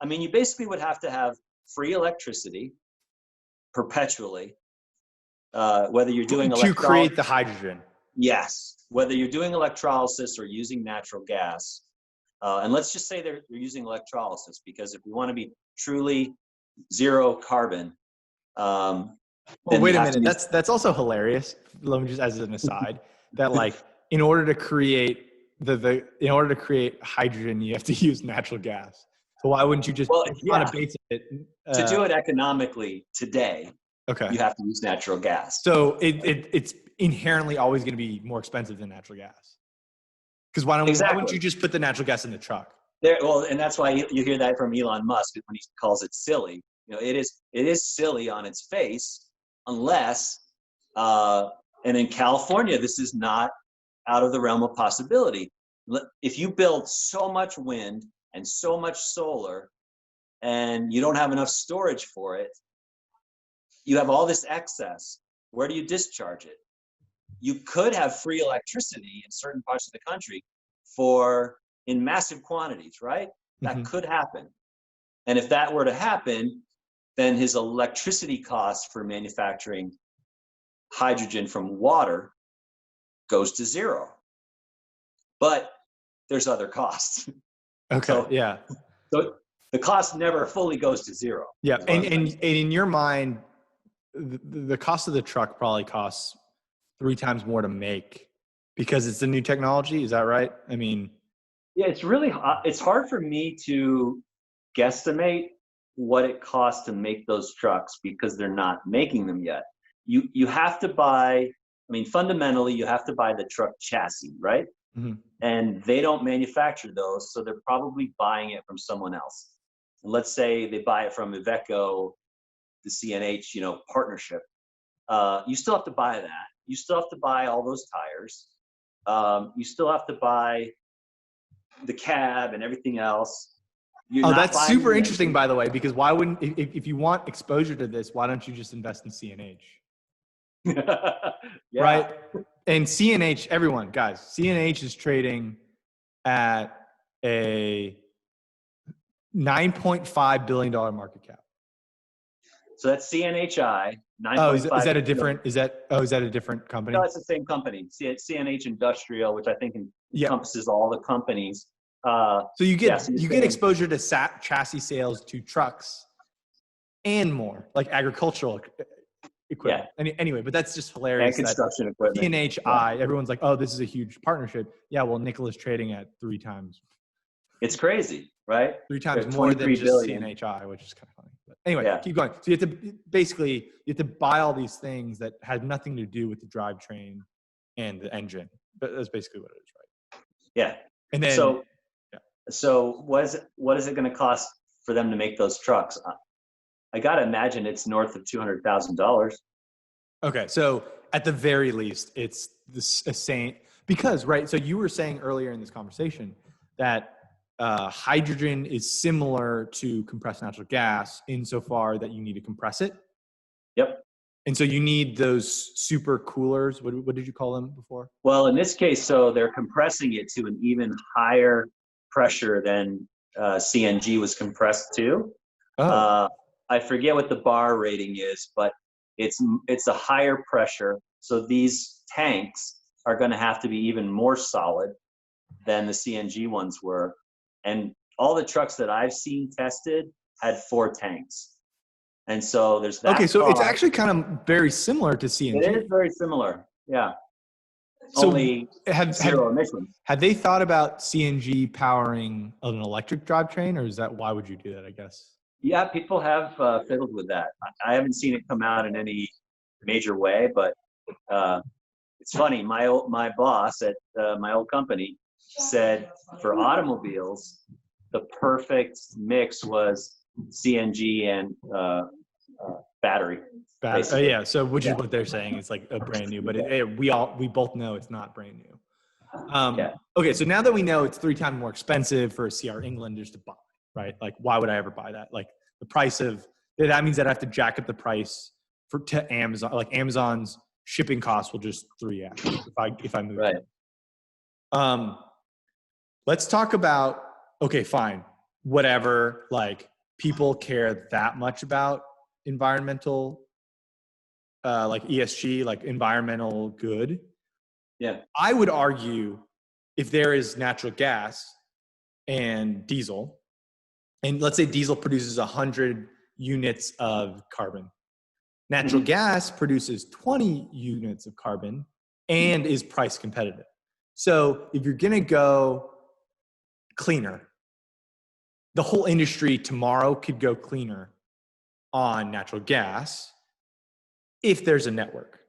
I mean, you basically would have to have free electricity perpetually, whether you're doing to create the hydrogen. Yes, whether you're doing electrolysis or using natural gas. And let's just say they're using electrolysis, because if we want to be truly zero carbon, well, wait a minute. That's also hilarious. Let me just, as an aside, that like in order to create in order to create hydrogen, you have to use natural gas. So why wouldn't you just on a base of it? To do it economically today, okay, you have to use natural gas. So it's inherently always going to be more expensive than natural gas. Because why wouldn't you just put the natural gas in the truck? Well, and that's why you hear that from Elon Musk when he calls it silly. You know, it is silly on its face, unless, and in California, this is not out of the realm of possibility. If you build so much wind and so much solar, and you don't have enough storage for it, you have all this excess. Where do you discharge it? You could have free electricity in certain parts of the country in massive quantities, right? That could happen. And if that were to happen, then his electricity costs for manufacturing hydrogen from water goes to zero. But there's other costs. Okay. So the cost never fully goes to zero. Yeah. And in your mind, the cost of the truck probably costs 3 times more to make because it's a new technology. Is that right? I mean, yeah, it's hard for me to guesstimate what it costs to make those trucks because they're not making them yet. You have to buy, fundamentally, you have to buy the truck chassis, right? Mm-hmm. And they don't manufacture those, so they're probably buying it from someone else. And let's say they buy it from Iveco, the CNH, partnership. You still have to buy that. You still have to buy all those tires. You still have to buy the cab and everything else. That's super interesting, by the way, because why wouldn't, if you want exposure to this, why don't you just invest in CNH? Yeah. Right? And CNH, everyone, guys, CNH is trading at a $9.5 billion market cap. So that's CNHI. Is that a different? Is that a different company? No, it's the same company. CNH Industrial, which I think encompasses all the companies. So you get exposure to chassis sales to trucks and more, like agricultural equipment. Yeah. Anyway, but that's just hilarious. And construction equipment. CNHI, everyone's like, oh, this is a huge partnership. Yeah, well, Nikola's trading at 3 times. It's crazy, right? 3 times more than just billion. CNHI, which is kind of funny. But anyway, keep going. So you have to buy all these things that had nothing to do with the drivetrain and the engine. But that's basically what it is, right? Yeah. And then so what is it going to cost for them to make those trucks? I got to imagine it's north of $200,000. Okay. So at the very least, it's the same because, right. So you were saying earlier in this conversation that hydrogen is similar to compressed natural gas insofar that you need to compress it. Yep. And so you need those super coolers. What did you call them before? Well, in this case, so they're compressing it to an even higher pressure than CNG was compressed to. I forget what the bar rating is, but it's a higher pressure. So these tanks are going to have to be even more solid than the CNG ones were. And all the trucks that I've seen tested had 4 tanks. And so there's that. Okay, so it's actually kind of very similar to CNG. It is very similar, yeah. So only zero emissions. Have they thought about CNG powering an electric drivetrain, or why would you do that, I guess? Yeah, people have fiddled with that. I haven't seen it come out in any major way, but it's funny. My boss at my old company said for automobiles, the perfect mix was CNG and battery. Yeah. So which is what they're saying. It's like a brand new, but we both know it's not brand new. Okay. So now that we know it's 3 times more expensive for a CR Englanders to buy, right? Like, why would I ever buy that? Like the price of that means that I have to jack up the price to Amazon. Like Amazon's shipping costs will just 3x if I move. Right. Let's talk about. Okay, fine. whatever, like people care that much about environmental, like ESG, like environmental good. Yeah. I would argue if there is natural gas and diesel, and let's say diesel produces 100 units of carbon, natural gas produces 20 units of carbon and is price competitive. So if you're going to go cleaner, the whole industry tomorrow could go cleaner on natural gas if there's a network.